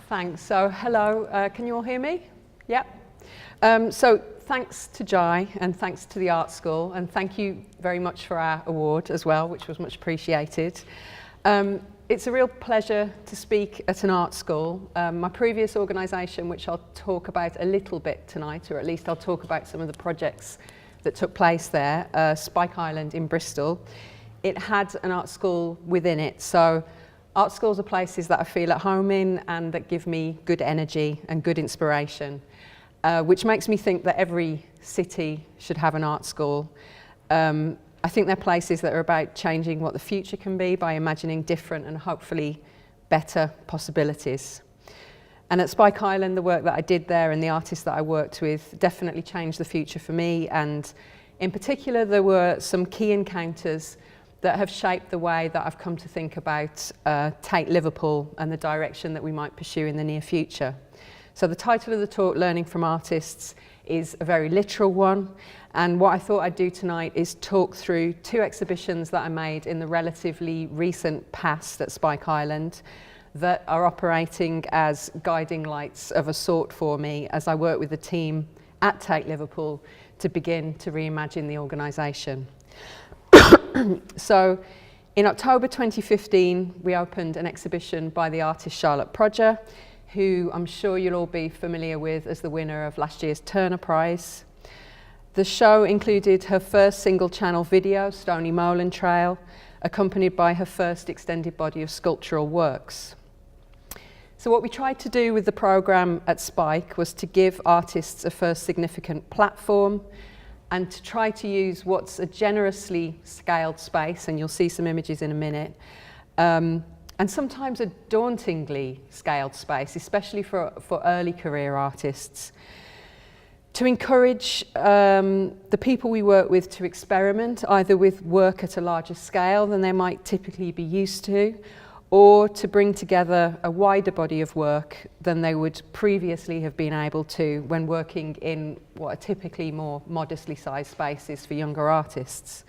Thanks. So, hello, can you all hear me? Yep. So, thanks to Jai and thanks to the Art School, and thank you very much for our award as well, which was much appreciated. It's a real pleasure to speak at an art school. My previous organisation, which I'll talk about a little bit tonight, or at least I'll talk about some of the projects that took place there, Spike Island in Bristol, it had an art school within it. So art schools are places that I feel at home in and that give me good energy and good inspiration, which makes me think that every city should have an art school. I think they're places that are about changing what the future can be by imagining different and hopefully better possibilities. And at Spike Island, the work that I did there and the artists that I worked with definitely changed the future for me. And in particular, there were some key encounters that have shaped the way that I've come to think about Tate Liverpool and the direction that we might pursue in the near future. So the title of the talk, Learning from Artists, is a very literal one. And what I thought I'd do tonight is talk through two exhibitions that I made in the relatively recent past at Spike Island that are operating as guiding lights of a sort for me as I work with the team at Tate Liverpool to begin to reimagine the organisation. So in October 2015, we opened an exhibition by the artist Charlotte Prodger, who I'm sure you'll all be familiar with as the winner of last year's Turner Prize. The show included her first single-channel video, Stony Molan Trail, accompanied by her first extended body of sculptural works. So what we tried to do with the programme at Spike was to give artists a first significant platform and to try to use what's a generously scaled space, and you'll see some images in a minute, and sometimes a dauntingly scaled space, especially for early career artists, to encourage the people we work with to experiment, either with work at a larger scale than they might typically be used to, or to bring together a wider body of work than they would previously have been able to when working in what are typically more modestly sized spaces for younger artists.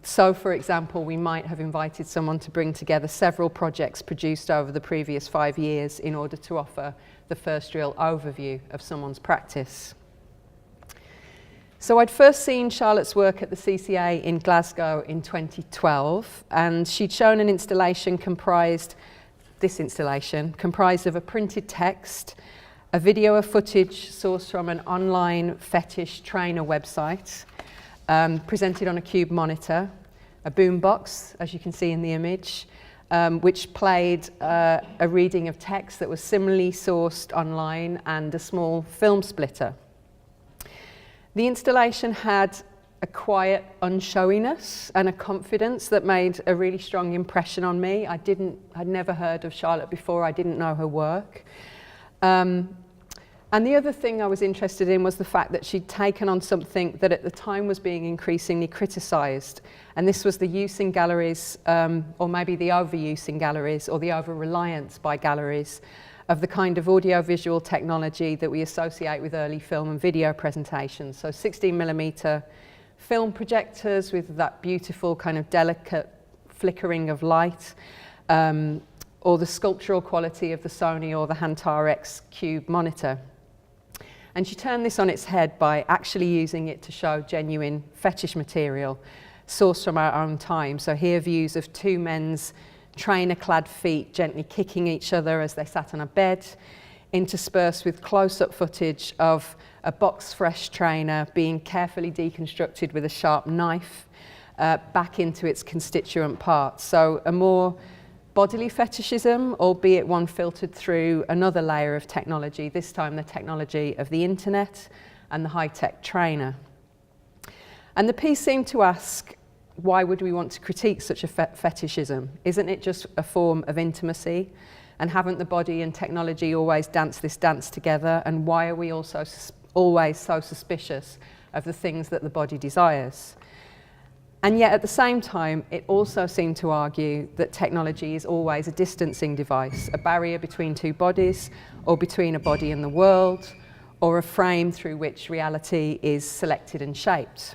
So, for example, we might have invited someone to bring together several projects produced over the previous 5 years in order to offer the first real overview of someone's practice. So I'd first seen Charlotte's work at the CCA in Glasgow in 2012, and she'd shown an installation comprised of a printed text, a video of footage sourced from an online fetish trainer website, presented on a cube monitor, a boombox, as you can see in the image, which played a reading of text that was similarly sourced online, and a small film splitter. The installation had a quiet unshowiness and a confidence that made a really strong impression on me. I'd never heard of Charlotte before, I didn't know her work. And the other thing I was interested in was the fact that she'd taken on something that at the time was being increasingly criticised, and this was the use in galleries, or maybe the overuse in galleries, or the over-reliance by galleries of the kind of audiovisual technology that we associate with early film and video presentations. So 16mm film projectors with that beautiful kind of delicate flickering of light, or the sculptural quality of the Sony or the Hantar X Cube monitor. And she turned this on its head by actually using it to show genuine fetish material sourced from our own time. So here views of two men's trainer-clad feet gently kicking each other as they sat on a bed, interspersed with close-up footage of a box-fresh trainer being carefully deconstructed with a sharp knife back into its constituent parts. So a more bodily fetishism, albeit one filtered through another layer of technology, this time the technology of the internet and the high-tech trainer. And the piece seemed to ask, why would we want to critique such a fetishism? Isn't it just a form of intimacy? And haven't the body and technology always danced this dance together? And why are we also always so suspicious of the things that the body desires? And yet at the same time, it also seemed to argue that technology is always a distancing device, a barrier between two bodies, or between a body and the world, or a frame through which reality is selected and shaped.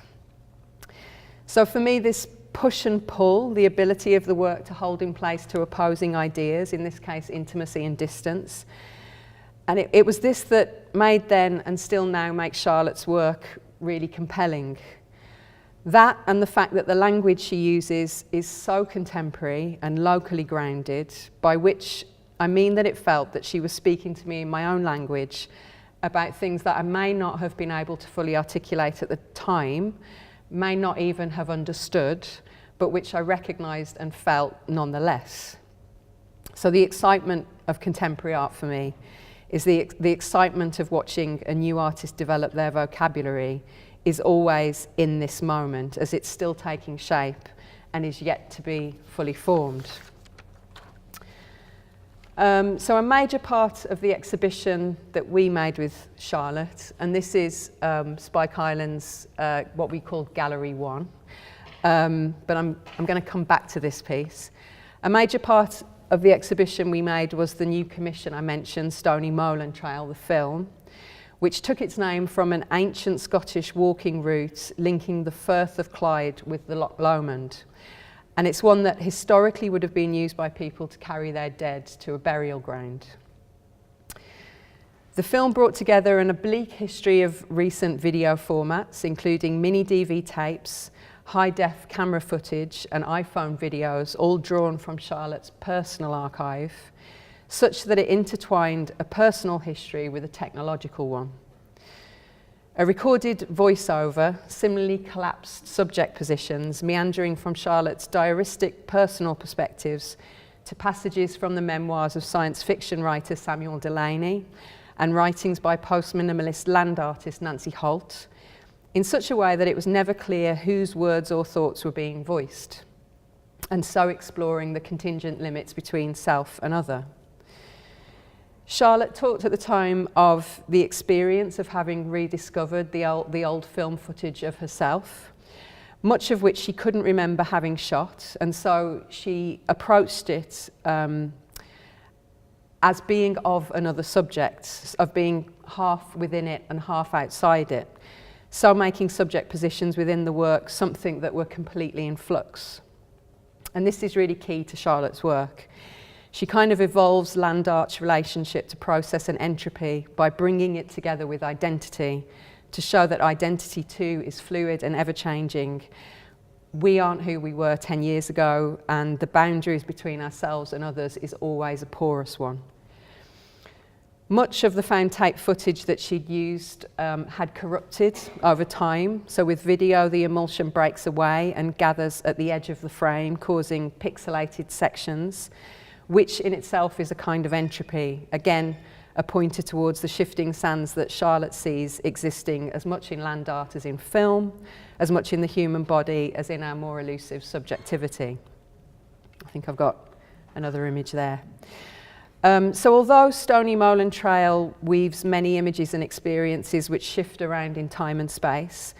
So for me, this push and pull, the ability of the work to hold in place two opposing ideas, in this case intimacy and distance. And it was this that made then and still now makes Charlotte's work really compelling. That and the fact that the language she uses is so contemporary and locally grounded, by which I mean that it felt that she was speaking to me in my own language about things that I may not have been able to fully articulate at the time, may not even have understood, but which I recognised and felt nonetheless. So the excitement of contemporary art for me is the excitement of watching a new artist develop their vocabulary is always in this moment, as it's still taking shape and is yet to be fully formed. So a major part of the exhibition that we made with Charlotte, and this is Spike Island's what we call Gallery 1, but I'm going to come back to this piece. A major part of the exhibition we made was the new commission I mentioned, Stony Moorland Trail, the film, which took its name from an ancient Scottish walking route linking the Firth of Clyde with the Loch Lomond. And it's one that historically would have been used by people to carry their dead to a burial ground. The film brought together an oblique history of recent video formats, including mini DV tapes, high-def camera footage and iPhone videos, all drawn from Charlotte's personal archive, such that it intertwined a personal history with a technological one. A recorded voiceover, similarly collapsed subject positions, meandering from Charlotte's diaristic personal perspectives to passages from the memoirs of science fiction writer Samuel Delany and writings by post-minimalist land artist Nancy Holt, in such a way that it was never clear whose words or thoughts were being voiced, and so exploring the contingent limits between self and other. Charlotte talked at the time of the experience of having rediscovered the old film footage of herself, much of which she couldn't remember having shot, and so she approached it as being of another subject, of being half within it and half outside it, so making subject positions within the work something that were completely in flux. And this is really key to Charlotte's work. She kind of evolves land art's relationship to process and entropy by bringing it together with identity to show that identity too is fluid and ever-changing. We aren't who we were 10 years ago, and the boundaries between ourselves and others is always a porous one. Much of the found tape footage that she'd used had corrupted over time. So with video, the emulsion breaks away and gathers at the edge of the frame, causing pixelated sections, which in itself is a kind of entropy, again, a pointer towards the shifting sands that Charlotte sees existing as much in land art as in film, as much in the human body as in our more elusive subjectivity. I think I've got another image there. So although Stony Moorland Trail weaves many images and experiences which shift around in time and space,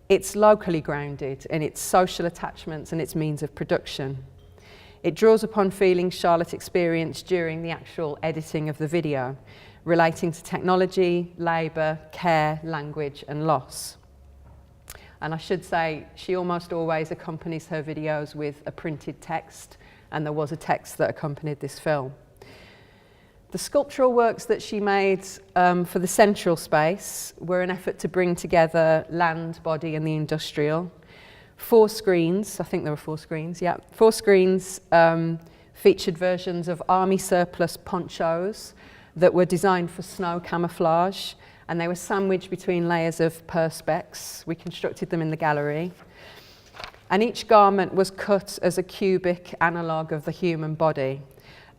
it's locally grounded in its social attachments and its means of production. It draws upon feelings Charlotte experienced during the actual editing of the video, relating to technology, labour, care, language and loss. And I should say, she almost always accompanies her videos with a printed text, and there was a text that accompanied this film. The sculptural works that she made for the central space were an effort to bring together land, body and the industrial. 4 screens, I think there were 4 screens, yeah. 4 screens featured versions of army surplus ponchos that were designed for snow camouflage, and they were sandwiched between layers of perspex. We constructed them in the gallery. And each garment was cut as a cubic analogue of the human body.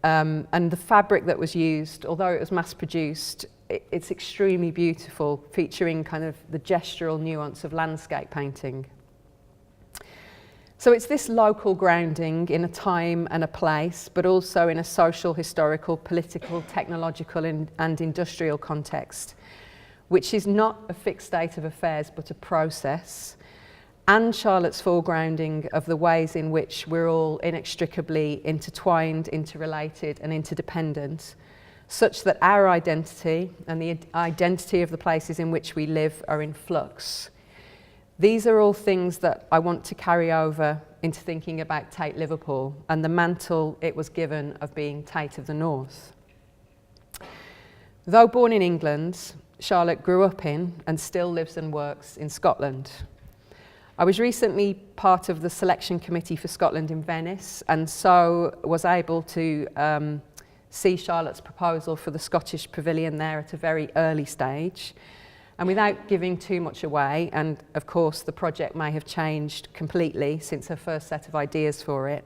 And the fabric that was used, although it was mass-produced, it's extremely beautiful, featuring kind of the gestural nuance of landscape painting. So it's this local grounding in a time and a place, but also in a social, historical, political, technological and industrial context, which is not a fixed state of affairs, but a process, and Charlotte's foregrounding of the ways in which we're all inextricably intertwined, interrelated and interdependent, such that our identity and the identity of the places in which we live are in flux. These are all things that I want to carry over into thinking about Tate Liverpool and the mantle it was given of being Tate of the North. Though born in England, Charlotte grew up in and still lives and works in Scotland. I was recently part of the selection committee for Scotland in Venice, and so was able to see Charlotte's proposal for the Scottish Pavilion there at a very early stage. And without giving too much away, and of course the project may have changed completely since her first set of ideas for it,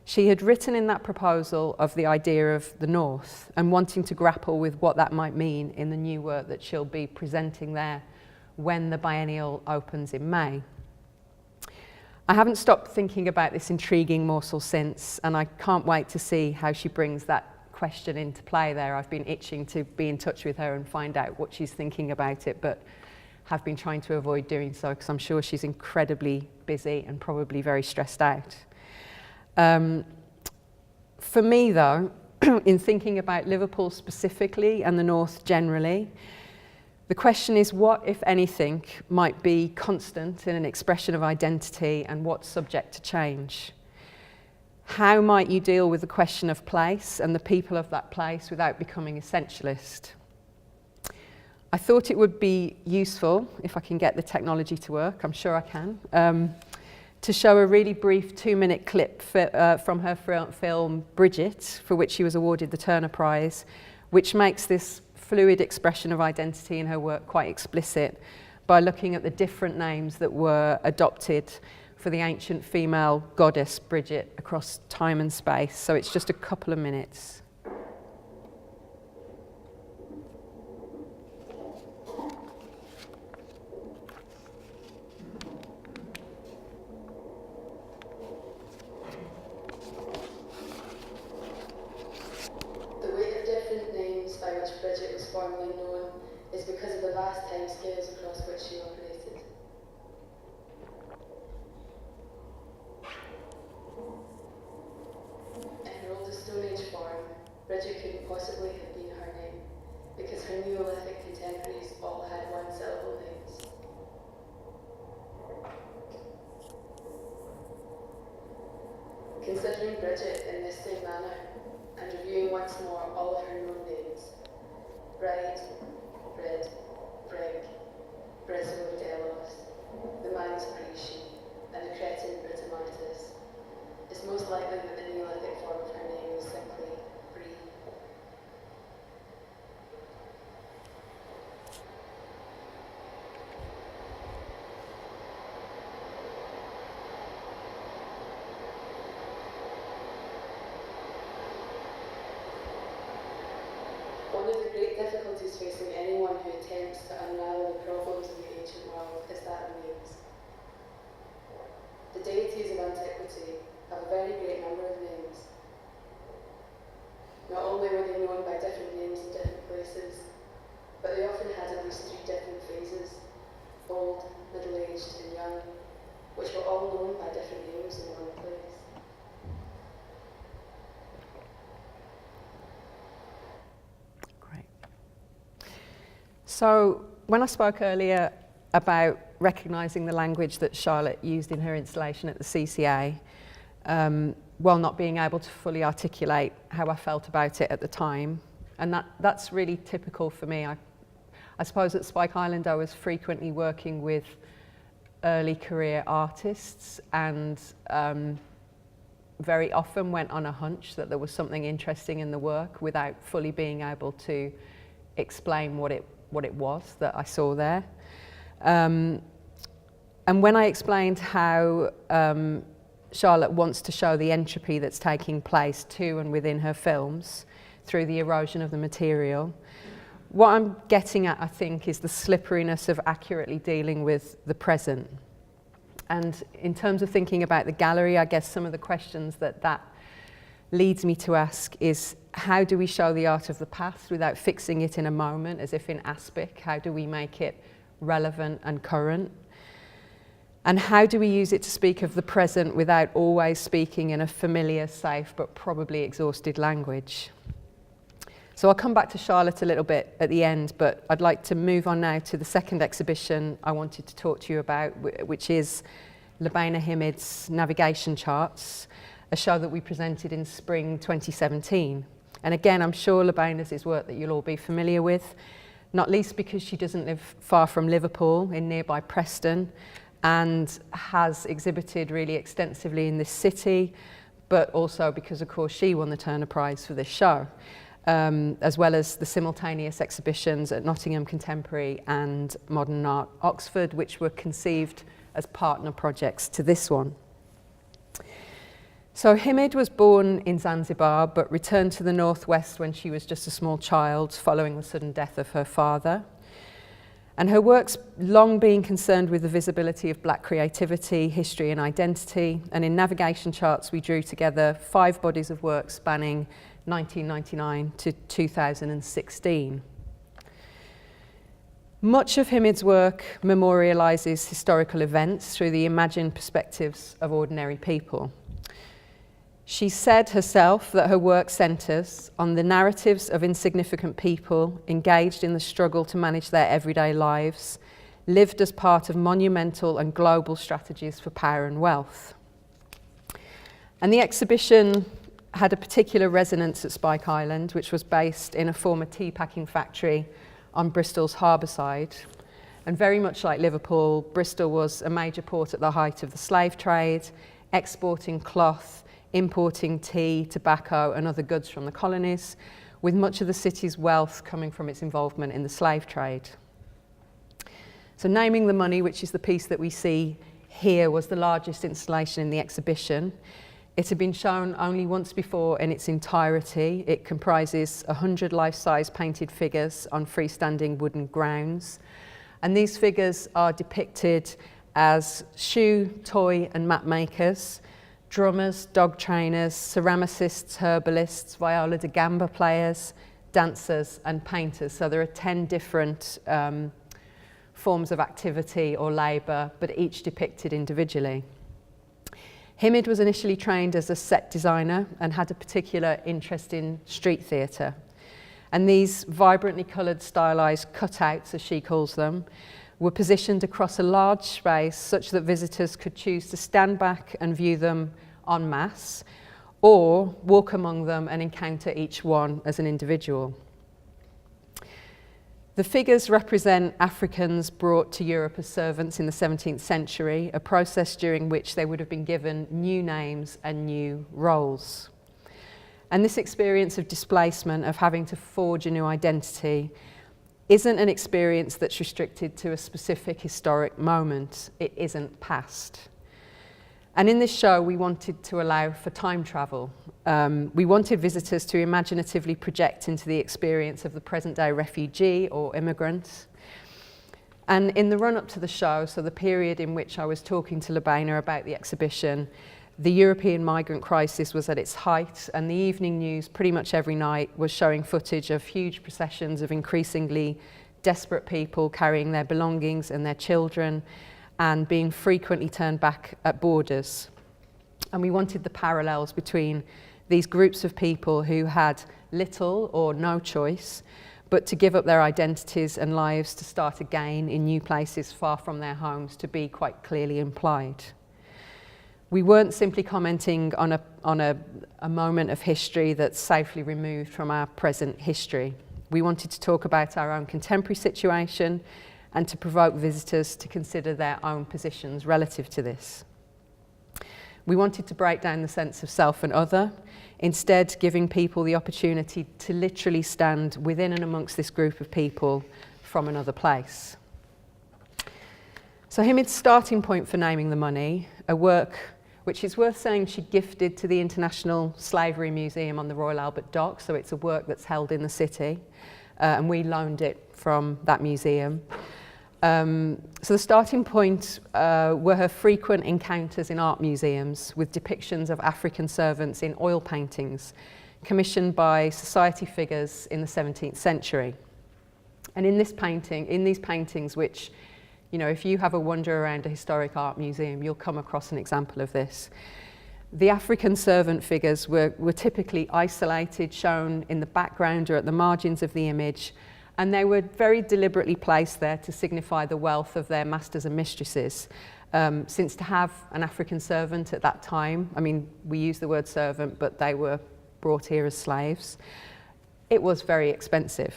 she had written in that proposal of the idea of the North and wanting to grapple with what that might mean in the new work that she'll be presenting there when the biennial opens in May. I haven't stopped thinking about this intriguing morsel since, and I can't wait to see how she brings that question into play there. I've been itching to be in touch with her and find out what she's thinking about it, but have been trying to avoid doing so because I'm sure she's incredibly busy and probably very stressed out. For me though, in thinking about Liverpool specifically and the North generally, the question is what, if anything, might be constant in an expression of identity and what's subject to change? How might you deal with the question of place and the people of that place without becoming essentialist? I thought it would be useful, if I can get the technology to work, I'm sure I can, to show a really brief 2-minute clip from her film Bridget, for which she was awarded the Turner Prize, which makes this fluid expression of identity in her work quite explicit by looking at the different names that were adopted for the ancient female goddess Bridget across time and space. So it's just a couple of minutes. Formerly known is because of the vast timescales across which she operated. In her oldest Stone Age form, Bridget couldn't possibly have been her name, because her Neolithic contemporaries all had one-syllable names. Considering Bridget in this same manner, and reviewing once more all of her known names, Bride, Brid, Brig, Briswell Delos, the Manx Pre-She, and the Cretan Britamartis, it's most likely that the Neolithic form of her name is simply Bree. One of the great difficulties facing anyone who attempts to unravel the problems of the ancient world is that of names. The deities of antiquity have a very great number of names. Not only were they known by different names in different places, but they often had at least 3 different phases: old, middle-aged, and young, which were all known by different names in one place. So when I spoke earlier about recognising the language that Charlotte used in her installation at the CCA, while not being able to fully articulate how I felt about it at the time, and that's really typical for me. I suppose at Spike Island I was frequently working with early career artists and very often went on a hunch that there was something interesting in the work without fully being able to explain what it was that I saw there. And when I explained how Charlotte wants to show the entropy that's taking place to and within her films through the erosion of the material, what I'm getting at, I think, is the slipperiness of accurately dealing with the present. And in terms of thinking about the gallery, I guess some of the questions that leads me to ask is, how do we show the art of the past without fixing it in a moment, as if in aspic? How do we make it relevant and current? And how do we use it to speak of the present without always speaking in a familiar, safe, but probably exhausted language? So I'll come back to Charlotte a little bit at the end, but I'd like to move on now to the second exhibition I wanted to talk to you about, which is Lubaina Himid's Navigation Charts, a show that we presented in spring 2017. And again, I'm sure Lubaina's is work that you'll all be familiar with, not least because she doesn't live far from Liverpool in nearby Preston and has exhibited really extensively in this city, but also because, of course, she won the Turner Prize for this show. As well as the simultaneous exhibitions at Nottingham Contemporary and Modern Art Oxford, which were conceived as partner projects to this one. So Himid was born in Zanzibar, but returned to the northwest when she was just a small child, following the sudden death of her father. And her work's long been concerned with the visibility of black creativity, history and identity. And in Navigation Charts, we drew together 5 bodies of work spanning 1999 to 2016. Much of Himid's work memorialises historical events through the imagined perspectives of ordinary people. She said herself that her work centres on the narratives of insignificant people engaged in the struggle to manage their everyday lives, lived as part of monumental and global strategies for power and wealth. And the exhibition had a particular resonance at Spike Island, which was based in a former tea packing factory on Bristol's harbour side. And very much like Liverpool, Bristol was a major port at the height of the slave trade, exporting cloth, importing tea, tobacco and other goods from the colonies, with much of the city's wealth coming from its involvement in the slave trade. So Naming the Money, which is the piece that we see here, was the largest installation in the exhibition. It had been shown only once before in its entirety. It comprises 100 life-size painted figures on freestanding wooden grounds. And these figures are depicted as shoe, toy and map makers, drummers, dog trainers, ceramicists, herbalists, viola da gamba players, dancers and painters. So there are 10 different forms of activity or labour, but each depicted individually. Himid was initially trained as a set designer and had a particular interest in street theatre. And these vibrantly coloured stylised cutouts, as she calls them, were positioned across a large space such that visitors could choose to stand back and view them en masse, or walk among them and encounter each one as an individual. The figures represent Africans brought to Europe as servants in the 17th century, a process during which they would have been given new names and new roles. And this experience of displacement, of having to forge a new identity, isn't an experience that's restricted to a specific historic moment. It isn't past. And in this show, we wanted to allow for time travel. We wanted visitors to imaginatively project into the experience of the present-day refugee or immigrant. And in the run-up to the show, so the period in which I was talking to Lubaina about the exhibition, the European migrant crisis was at its height, and the evening news pretty much every night was showing footage of huge processions of increasingly desperate people carrying their belongings and their children, and being frequently turned back at borders. And we wanted the parallels between these groups of people who had little or no choice, but to give up their identities and lives to start again in new places far from their homes, to be quite clearly implied. We weren't simply commenting on a moment of history that's safely removed from our present history. We wanted to talk about our own contemporary situation and to provoke visitors to consider their own positions relative to this. We wanted to break down the sense of self and other, instead giving people the opportunity to literally stand within and amongst this group of people from another place. So Himid's starting point for Naming the Money, a work which is worth saying she gifted to the International Slavery Museum on the Royal Albert Dock, so it's a work that's held in the city, and we loaned it from that museum. So the starting point were her frequent encounters in art museums with depictions of African servants in oil paintings commissioned by society figures in the 17th century. And in these paintings, which, you know, if you have a wander around a historic art museum, you'll come across an example of this. The African servant figures were typically isolated, shown in the background or at the margins of the image, and they were very deliberately placed there to signify the wealth of their masters and mistresses. Since to have an African servant at that time, I mean, we use the word servant, but they were brought here as slaves, it was very expensive.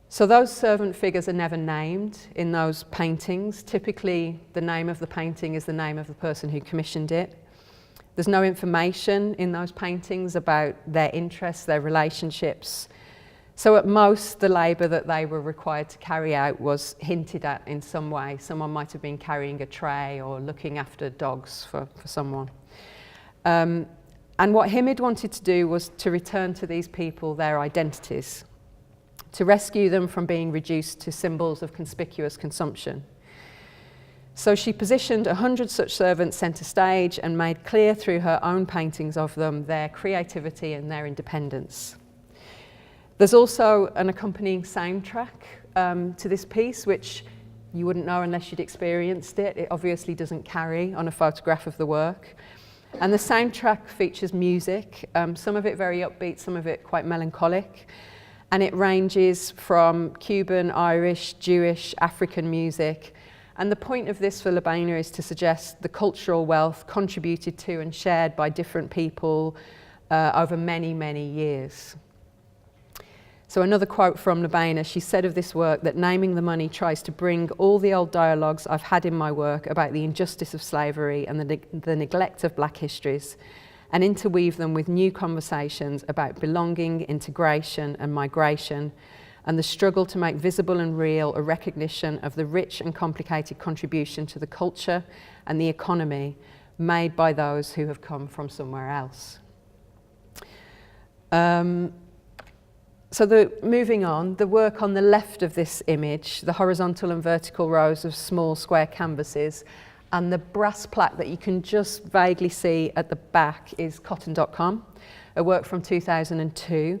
So those servant figures are never named in those paintings. Typically, the name of the painting is the name of the person who commissioned it. There's no information in those paintings about their interests, their relationships. So at most, the labour that they were required to carry out was hinted at in some way. Someone might have been carrying a tray or looking after dogs for someone. And what Himid wanted to do was to return to these people their identities, to rescue them from being reduced to symbols of conspicuous consumption. So she positioned 100 such servants centre stage and made clear through her own paintings of them their creativity and their independence. There's also an accompanying soundtrack to this piece, which you wouldn't know unless you'd experienced it. It obviously doesn't carry on a photograph of the work. And the soundtrack features music, some of it very upbeat, some of it quite melancholic. And it ranges from Cuban, Irish, Jewish, African music. And the point of this for Lebena is to suggest the cultural wealth contributed to and shared by different people over many, many years. So another quote from Lebena, she said of this work that naming the money tries to bring all the old dialogues I've had in my work about the injustice of slavery and the neglect of black histories, and interweave them with new conversations about belonging, integration and migration, and the struggle to make visible and real a recognition of the rich and complicated contribution to the culture and the economy made by those who have come from somewhere else. Moving on, the work on the left of this image, the horizontal and vertical rows of small square canvases, and the brass plaque that you can just vaguely see at the back is Cotton.com, a work from 2002,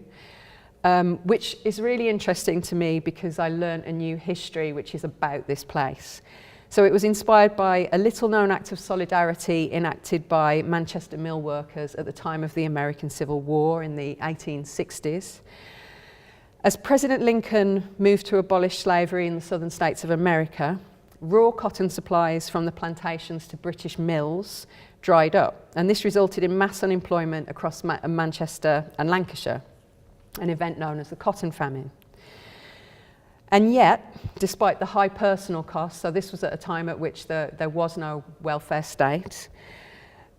which is really interesting to me because I learned a new history which is about this place. So it was inspired by a little-known act of solidarity enacted by Manchester mill workers at the time of the American Civil War in the 1860s. As President Lincoln moved to abolish slavery in the southern states of America, raw cotton supplies from the plantations to British mills dried up, and this resulted in mass unemployment across Manchester and Lancashire, an event known as the Cotton Famine. And yet, despite the high personal costs, so this was at a time at which there was no welfare state,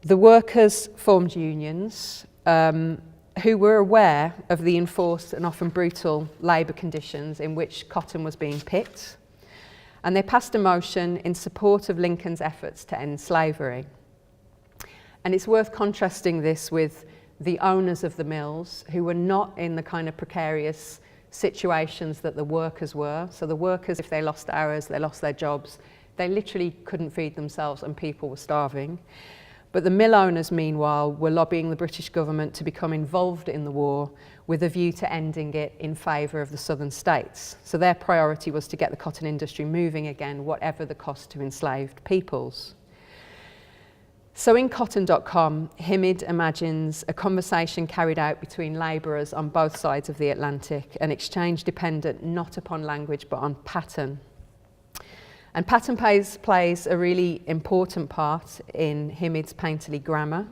the workers formed unions who were aware of the enforced and often brutal labour conditions in which cotton was being picked, and they passed a motion in support of Lincoln's efforts to end slavery. And it's worth contrasting this with the owners of the mills, who were not in the kind of precarious situations that the workers were. So the workers, if they lost hours, they lost their jobs, they literally couldn't feed themselves and people were starving. But the mill owners, meanwhile, were lobbying the British government to become involved in the war with a view to ending it in favour of the southern states. So their priority was to get the cotton industry moving again, whatever the cost to enslaved peoples. So in Cotton.com, Himid imagines a conversation carried out between labourers on both sides of the Atlantic, an exchange dependent not upon language but on pattern. And pattern plays a really important part in Himid's painterly grammar,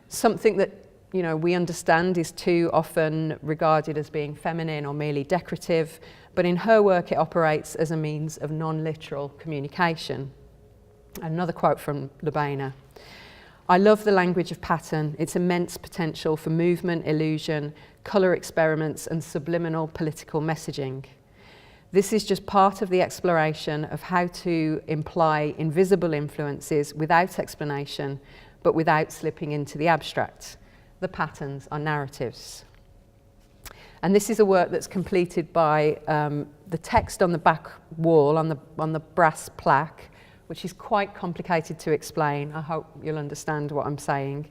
something that we understand is too often regarded as being feminine or merely decorative, but in her work it operates as a means of non-literal communication. Another quote from Lebena. I love the language of pattern, its immense potential for movement, illusion, colour experiments and subliminal political messaging. This is just part of the exploration of how to imply invisible influences without explanation, but without slipping into the abstract. The patterns are narratives. And this is a work that's completed by the text on the back wall, on the brass plaque, which is quite complicated to explain. I hope you'll understand what I'm saying.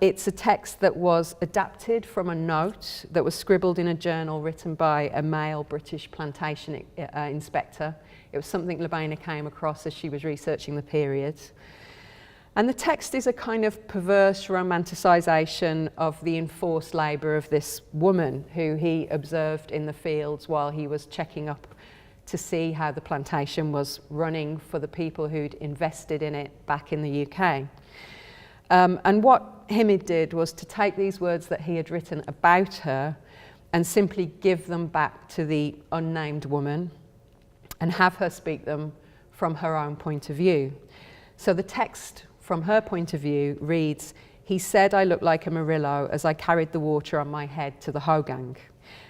It's a text that was adapted from a note that was scribbled in a journal written by a male British plantation inspector. It was something Lebena came across as she was researching the period. And the text is a kind of perverse romanticisation of the enforced labour of this woman who he observed in the fields while he was checking up to see how the plantation was running for the people who'd invested in it back in the UK. And what Himid did was to take these words that he had written about her and simply give them back to the unnamed woman and have her speak them from her own point of view. So the text from her point of view reads, "He said I looked like a Murillo as I carried the water on my head to the Hogang."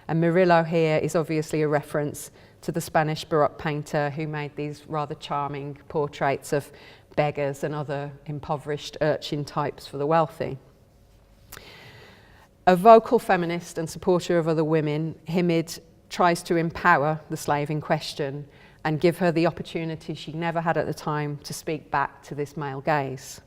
And Murillo here is obviously a reference to the Spanish Baroque painter who made these rather charming portraits of beggars and other impoverished urchin types for the wealthy. A vocal feminist and supporter of other women, Himid tries to empower the slave in question and give her the opportunity she never had at the time to speak back to this male gaze.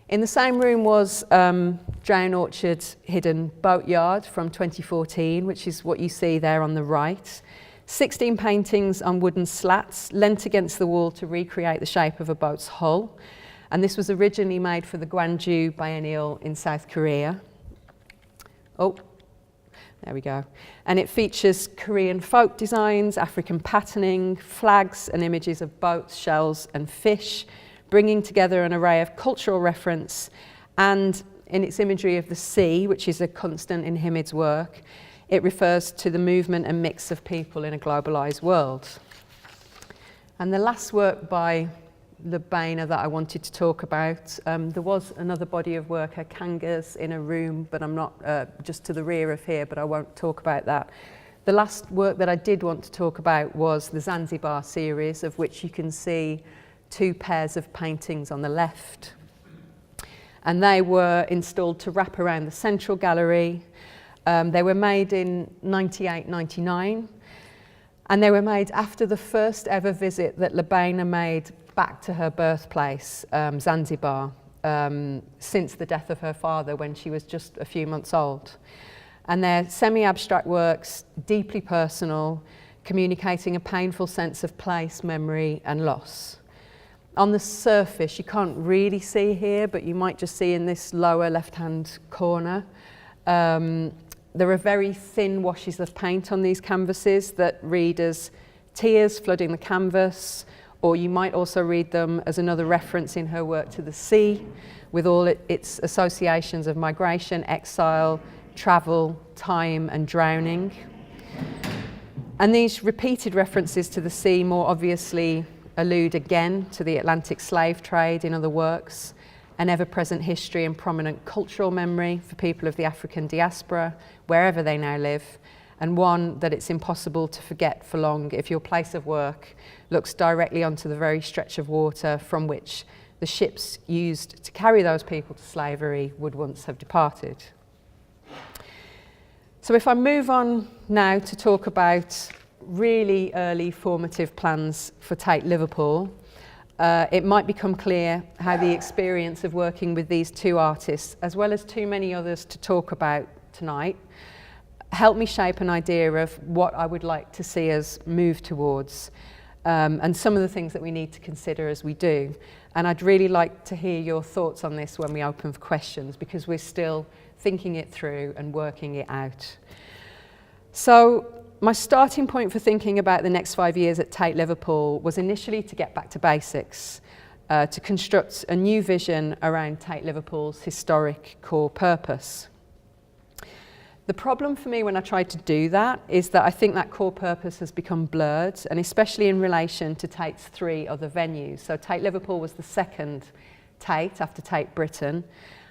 In the same room was Jane Orchard's hidden Boatyard from 2014, which is what you see there on the right. 16 paintings on wooden slats leant against the wall to recreate the shape of a boat's hull. And this was originally made for the Gwangju Biennial in South Korea. Oh, there we go. And it features Korean folk designs, African patterning, flags and images of boats, shells and fish, bringing together an array of cultural reference. And in its imagery of the sea, which is a constant in Himid's work, it refers to the movement and mix of people in a globalised world. And the last work by Lebaina that I wanted to talk about, there was another body of work, her Kangas, in a room, but I'm not just to the rear of here, but I won't talk about that. The last work that I did want to talk about was the Zanzibar Series, of which you can see 2 pairs of paintings on the left. And they were installed to wrap around the central gallery. They were made in 98-99, and they were made after the first ever visit that Lebaina made back to her birthplace, Zanzibar, since the death of her father when she was just a few months old. And they're semi-abstract works, deeply personal, communicating a painful sense of place, memory and loss. On the surface, you can't really see here, but you might just see in this lower left-hand corner, there are very thin washes of paint on these canvases that read as tears flooding the canvas, or you might also read them as another reference in her work to the sea, with all its associations of migration, exile, travel, time and drowning. And these repeated references to the sea more obviously allude again to the Atlantic slave trade in other works, an ever-present history and prominent cultural memory for people of the African diaspora, wherever they now live, and one that it's impossible to forget for long if your place of work looks directly onto the very stretch of water from which the ships used to carry those people to slavery would once have departed. So if I move on now to talk about really early formative plans for Tate Liverpool, it might become clear how the experience of working with these 2 artists, as well as too many others to talk about tonight, helped me shape an idea of what I would like to see us move towards, and some of the things that we need to consider as we do. And I'd really like to hear your thoughts on this when we open for questions, because we're still thinking it through and working it out. So my starting point for thinking about the next 5 years at Tate Liverpool was initially to get back to basics, to construct a new vision around Tate Liverpool's historic core purpose. The problem for me when I tried to do that is that I think that core purpose has become blurred, and especially in relation to Tate's 3 other venues. So Tate Liverpool was the second Tate after Tate Britain,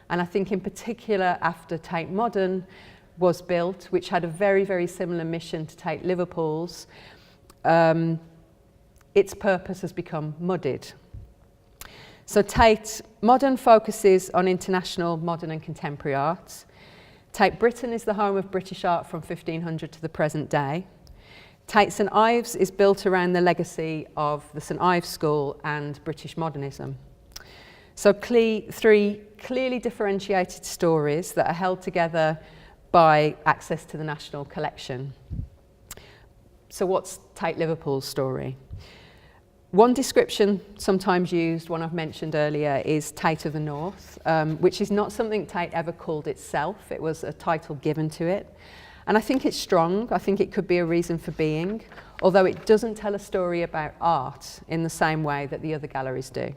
and I think in particular after Tate Modern was built, which had a very, very similar mission to Tate Liverpool's, its purpose has become muddied. So Tate Modern focuses on international, modern and contemporary art. Tate Britain is the home of British art from 1500 to the present day. Tate St Ives is built around the legacy of the St Ives School and British modernism. So 3 clearly differentiated stories that are held together by access to the national collection. So what's Tate Liverpool's story? One description sometimes used, one I've mentioned earlier, is Tate of the North, which is not something Tate ever called itself. It was a title given to it. And I think it's strong. I think it could be a reason for being, although it doesn't tell a story about art in the same way that the other galleries do.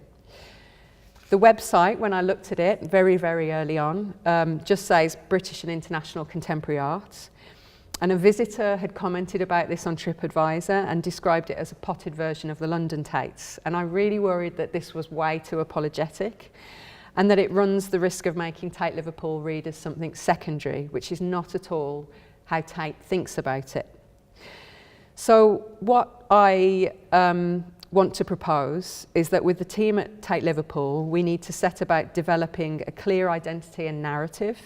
The website, when I looked at it very, very early on, just says British and International Contemporary Art. And a visitor had commented about this on TripAdvisor and described it as a potted version of the London Tates. And I really worried that this was way too apologetic and that it runs the risk of making Tate Liverpool read as something secondary, which is not at all how Tate thinks about it. So what I want to propose is that with the team at Tate Liverpool, we need to set about developing a clear identity and narrative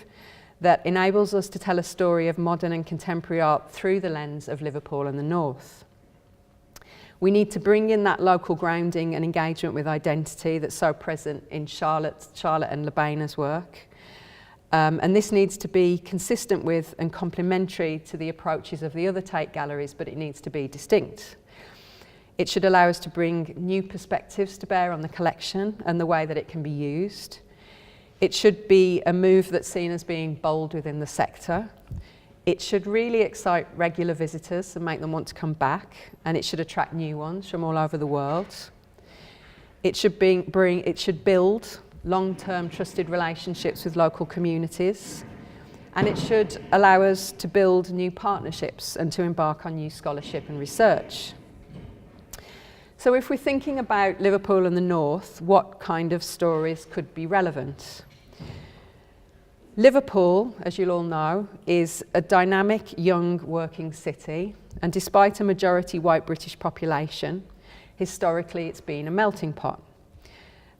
that enables us to tell a story of modern and contemporary art through the lens of Liverpool and the North. We need to bring in that local grounding and engagement with identity that's so present in Charlotte and Labaina's work. And this needs to be consistent with and complementary to the approaches of the other Tate galleries, but it needs to be distinct. It should allow us to bring new perspectives to bear on the collection and the way that it can be used. It should be a move that's seen as being bold within the sector. It should really excite regular visitors and make them want to come back, and it should attract new ones from all over the world. It should build long-term trusted relationships with local communities, and it should allow us to build new partnerships and to embark on new scholarship and research. So if we're thinking about Liverpool and the North, what kind of stories could be relevant? Liverpool, as you'll all know, is a dynamic young working city, and despite a majority white British population, historically it's been a melting pot.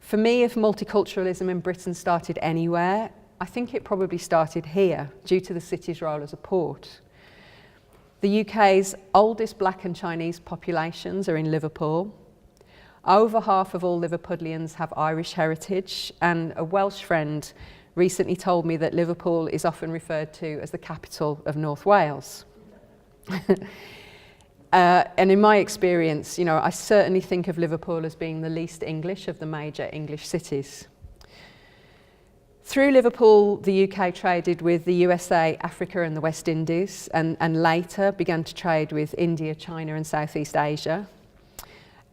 For me, if multiculturalism in Britain started anywhere, I think it probably started here, due to the city's role as a port. The UK's oldest Black and Chinese populations are in Liverpool. Over half of all Liverpudlians have Irish heritage, and a Welsh friend recently told me that Liverpool is often referred to as the capital of North Wales. And in my experience, I certainly think of Liverpool as being the least English of the major English cities. Through Liverpool, the UK traded with the USA, Africa and the West Indies, and later began to trade with India, China and Southeast Asia.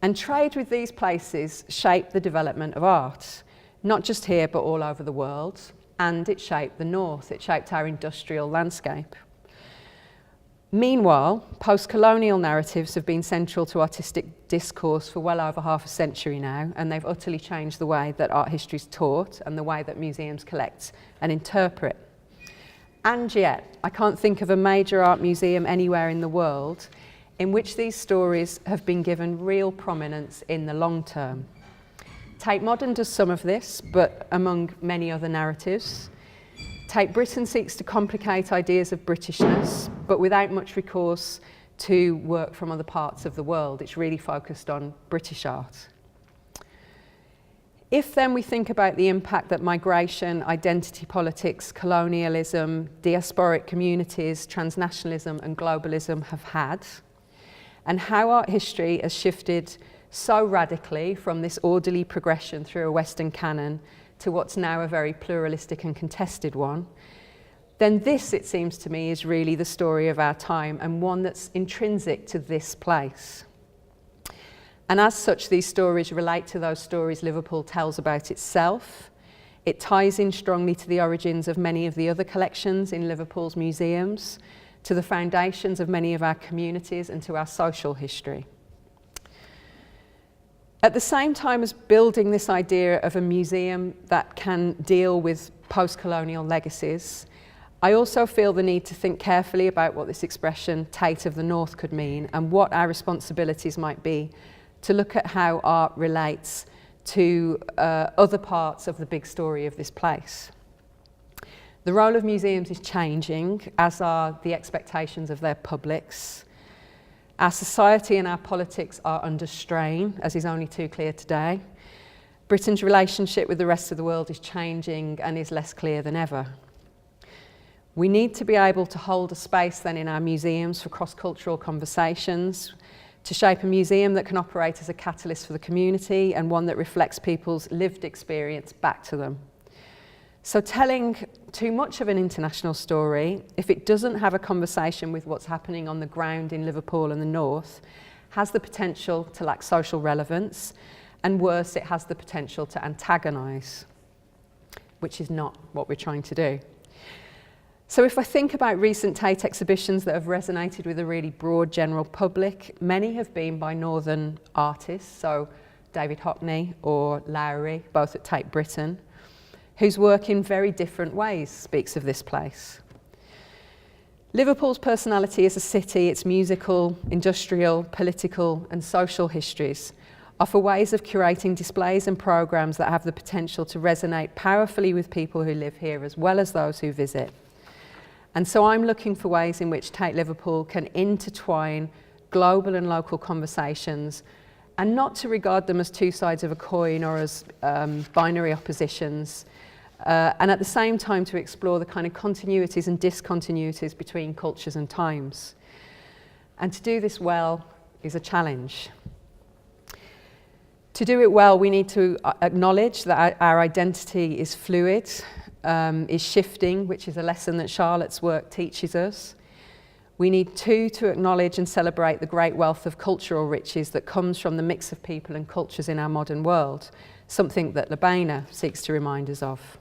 And trade with these places shaped the development of art, not just here but all over the world, and it shaped the North, it shaped our industrial landscape. Meanwhile, post-colonial narratives have been central to artistic discourse for well over half a century now, and they've utterly changed the way that art history is taught and the way that museums collect and interpret. And yet, I can't think of a major art museum anywhere in the world in which these stories have been given real prominence in the long term. Tate Modern does some of this, but among many other narratives. Tate Britain seeks to complicate ideas of Britishness, but without much recourse to work from other parts of the world. It's really focused on British art. If then we think about the impact that migration, identity politics, colonialism, diasporic communities, transnationalism and globalism have had, and how art history has shifted so radically from this orderly progression through a Western canon to what's now a very pluralistic and contested one, then this, it seems to me, is really the story of our time and one that's intrinsic to this place. And as such, these stories relate to those stories Liverpool tells about itself. It ties in strongly to the origins of many of the other collections in Liverpool's museums, to the foundations of many of our communities and to our social history. At the same time as building this idea of a museum that can deal with post-colonial legacies, I also feel the need to think carefully about what this expression Tate of the North could mean and what our responsibilities might be to look at how art relates to other parts of the big story of this place. The role of museums is changing, as are the expectations of their publics. Our society and our politics are under strain, as is only too clear today. Britain's relationship with the rest of the world is changing and is less clear than ever. We need to be able to hold a space then in our museums for cross-cultural conversations, to shape a museum that can operate as a catalyst for the community and one that reflects people's lived experience back to them. So telling too much of an international story, if it doesn't have a conversation with what's happening on the ground in Liverpool and the north, has the potential to lack social relevance, and worse, it has the potential to antagonise, which is not what we're trying to do. So if I think about recent Tate exhibitions that have resonated with a really broad general public, many have been by northern artists, so David Hockney or Lowry, both at Tate Britain, whose work in very different ways speaks of this place. Liverpool's personality as a city, its musical, industrial, political and social histories offer ways of curating displays and programmes that have the potential to resonate powerfully with people who live here as well as those who visit. And so I'm looking for ways in which Tate Liverpool can intertwine global and local conversations, and not to regard them as two sides of a coin or as binary oppositions, and at the same time to explore the kind of continuities and discontinuities between cultures and times. And to do this well is a challenge. To do it well, we need to acknowledge that our identity is fluid, is shifting, which is a lesson that Charlotte's work teaches us. We need to acknowledge and celebrate the great wealth of cultural riches that comes from the mix of people and cultures in our modern world, something that Lebana seeks to remind us of.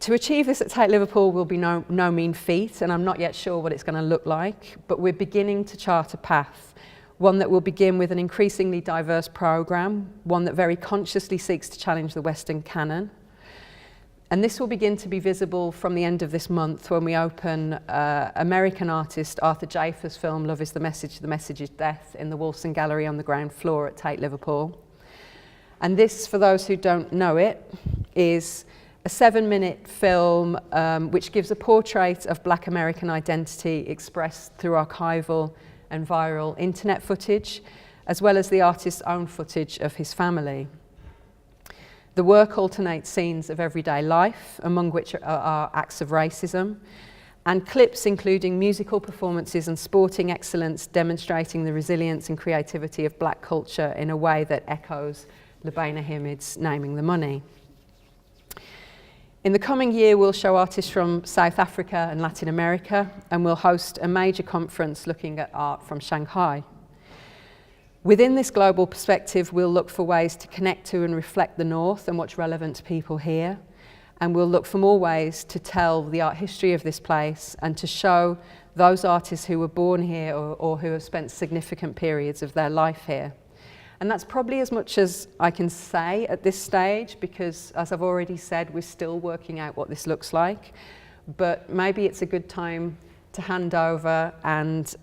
To achieve this at Tate Liverpool will be no mean feat, and I'm not yet sure what it's going to look like, but we're beginning to chart a path, one that will begin with an increasingly diverse programme, one that very consciously seeks to challenge the Western canon. And this will begin to be visible from the end of this month when we open American artist Arthur Jafer's film Love is the Message is Death in the Wolfson Gallery on the ground floor at Tate Liverpool. And this, for those who don't know it, is a 7-minute film which gives a portrait of Black American identity expressed through archival and viral internet footage, as well as the artist's own footage of his family. The work alternates scenes of everyday life, among which are acts of racism, and clips including musical performances and sporting excellence, demonstrating the resilience and creativity of Black culture in a way that echoes Lebana Hamid's Naming the Money. In the coming year, we'll show artists from South Africa and Latin America, and we'll host a major conference looking at art from Shanghai. Within this global perspective, we'll look for ways to connect to and reflect the North and what's relevant to people here, and we'll look for more ways to tell the art history of this place and to show those artists who were born here or who have spent significant periods of their life here. And that's probably as much as I can say at this stage, because as I've already said, we're still working out what this looks like. But maybe it's a good time to hand over and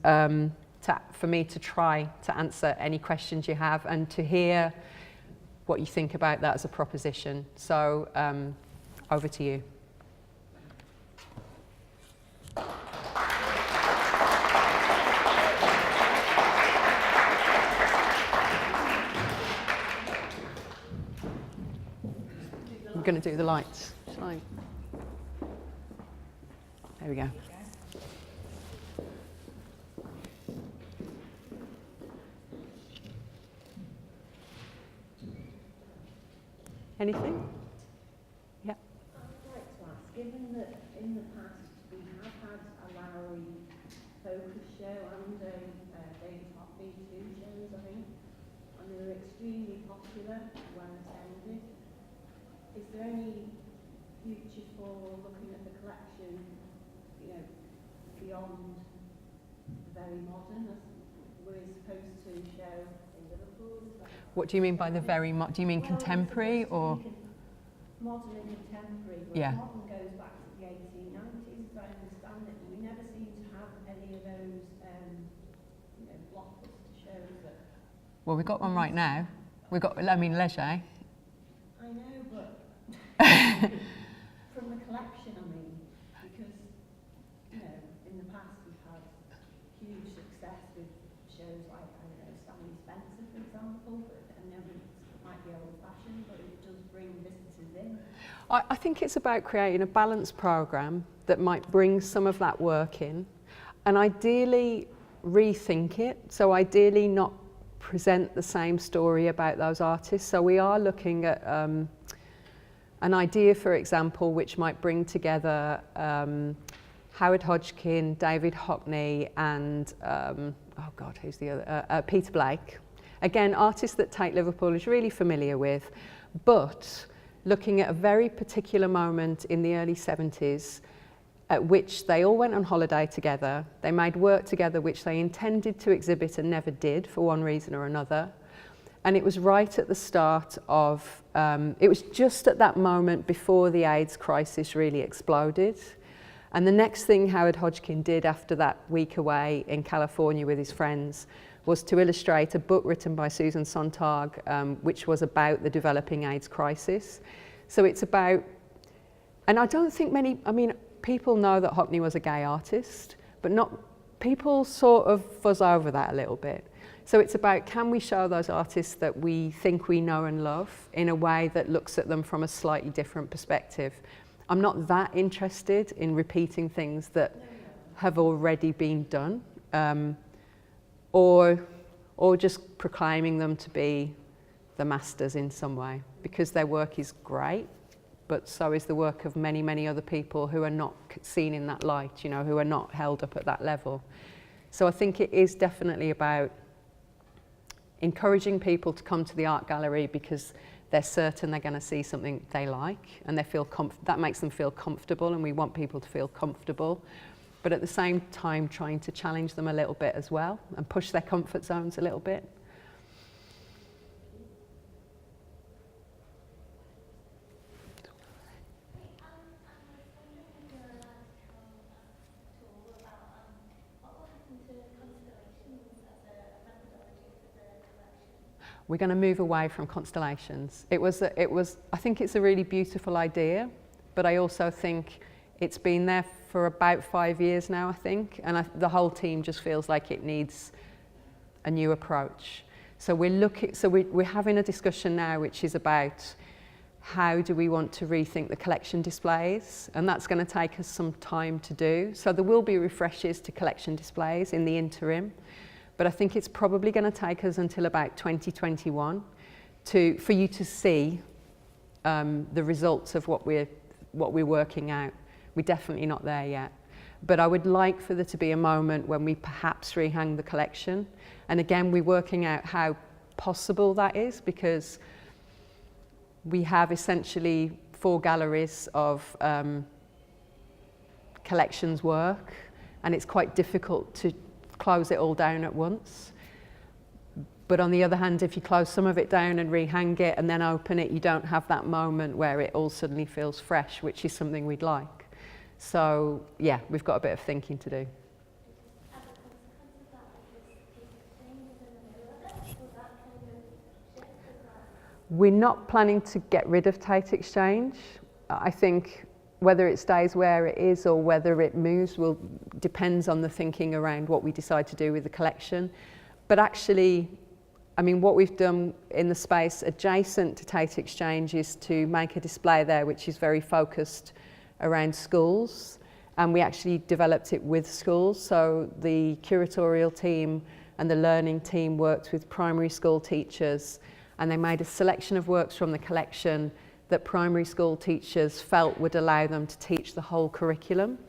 for me to try to answer any questions you have and to hear what you think about that as a proposition. So over to you. I'm going to do the lights. Shall I? There we go. Anything? Yeah. I'd like to ask, given that in the past we have had a Lowry focus show and David Hockney 2 shows, I think, and they were extremely popular when attended. Is there any future for looking at the collection, you know, beyond the very modern, as we're supposed to show in Liverpool? What do you mean by the very do you mean contemporary or? Modern and contemporary, but yeah. Modern goes back to the 1890s, as I understand it. We never seem to have any of those, you know, blockbuster shows that... Well, we've got one right now. We've got, Leger. I know, but from the collection, I mean, because, you know, in the past we've had huge success with shows like, I don't know, Stanley Spencer, for example, but I know it might be old-fashioned, but it does bring visitors in. I think it's about creating a balanced programme that might bring some of that work in, and ideally rethink it. So ideally not present the same story about those artists. So we are looking at an idea, for example, which might bring together Howard Hodgkin, David Hockney, and who's the other? Peter Blake. Again, artists that Tate Liverpool is really familiar with, but looking at a very particular moment in the early 70s at which they all went on holiday together. They made work together which they intended to exhibit and never did for one reason or another. And it was right at the start of, it was just at that moment before the AIDS crisis really exploded. And the next thing Howard Hodgkin did after that week away in California with his friends was to illustrate a book written by Susan Sontag, which was about the developing AIDS crisis. So it's about, and I don't think many, I mean, people know that Hockney was a gay artist, but people sort of fuzz over that a little bit. So it's about, can we show those artists that we think we know and love in a way that looks at them from a slightly different perspective? I'm not that interested in repeating things that have already been done, or just proclaiming them to be the masters in some way, because their work is great, but so is the work of many, many other people who are not seen in that light, you know, who are not held up at that level. So I think it is definitely about encouraging people to come to the art gallery because they're certain they're going to see something they like, and they feel that makes them feel comfortable, and we want people to feel comfortable. But at the same time, trying to challenge them a little bit as well and push their comfort zones a little bit. We're going to move away from constellations. I think it's a really beautiful idea, but I also think it's been there for about 5 years now, I think, and the whole team just feels like it needs a new approach. So we're having a discussion now which is about how do we want to rethink the collection displays, and that's going to take us some time to do. So there will be refreshes to collection displays in the interim, but I think it's probably going to take us until about 2021 for you to see the results of what we're working out. We're definitely not there yet. But I would like for there to be a moment when we perhaps rehang the collection. And again, we're working out how possible that is, because we have essentially 4 galleries of collections work, and it's quite difficult to close it all down at once. But on the other hand, if you close some of it down and rehang it and then open it, you don't have that moment where it all suddenly feels fresh, which is something we'd like. So yeah, we've got a bit of thinking to do. We're not planning to get rid of Tate Exchange. I think whether it stays where it is or whether it moves depends on the thinking around what we decide to do with the collection. But actually, I mean, what we've done in the space adjacent to Tate Exchange is to make a display there which is very focused around schools, and we actually developed it with schools. So the curatorial team and the learning team worked with primary school teachers, and they made a selection of works from the collection that primary school teachers felt would allow them to teach the whole curriculum.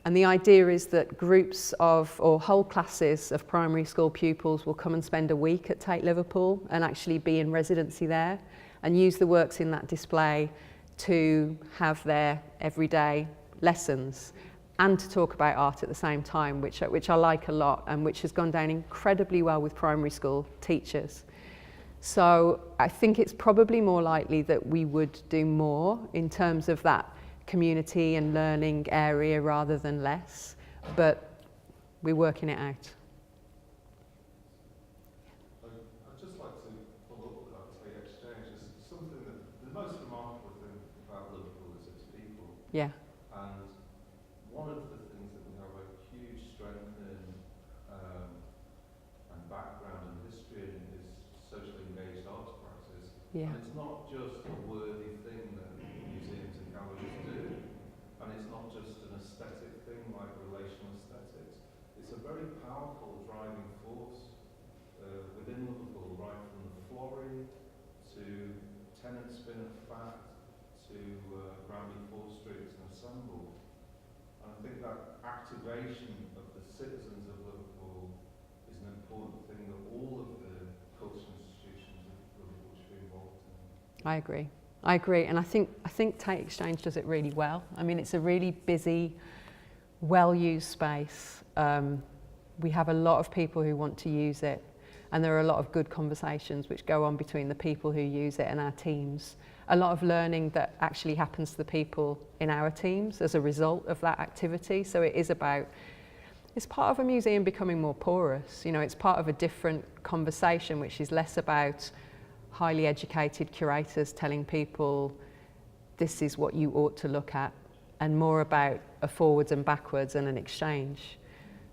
And the idea is that groups of, or whole classes of primary school pupils will come and spend a week at Tate Liverpool and actually be in residency there and use the works in that display to have their everyday lessons and to talk about art at the same time, which I like a lot and which has gone down incredibly well with primary school teachers. So I think it's probably more likely that we would do more in terms of that community and learning area rather than less, but we're working it out. I'd just like to follow up with that Tate Exchange. It's something that the most remarkable thing about Liverpool is its people. Yeah. And one of the things that we have a huge strength in and background and history in is socially engaged arts practice. Yeah. And it's not just a worthy thing that museums and galleries do, and it's not just an aesthetic thing like relational aesthetics. It's a very powerful to Granby 4 Street and assembled. And I think that activation of the citizens of Liverpool is an important thing that all of the cultural institutions of Liverpool should be involved in. I agree, and I think Tate Exchange does it really well. I mean, it's a really busy, well-used space. We have a lot of people who want to use it, and there are a lot of good conversations which go on between the people who use it and our teams. A lot of learning that actually happens to the people in our teams as a result of that activity. So it is about, it's part of a museum becoming more porous. You know, it's part of a different conversation, which is less about highly educated curators telling people this is what you ought to look at, and more about a forwards and backwards and an exchange.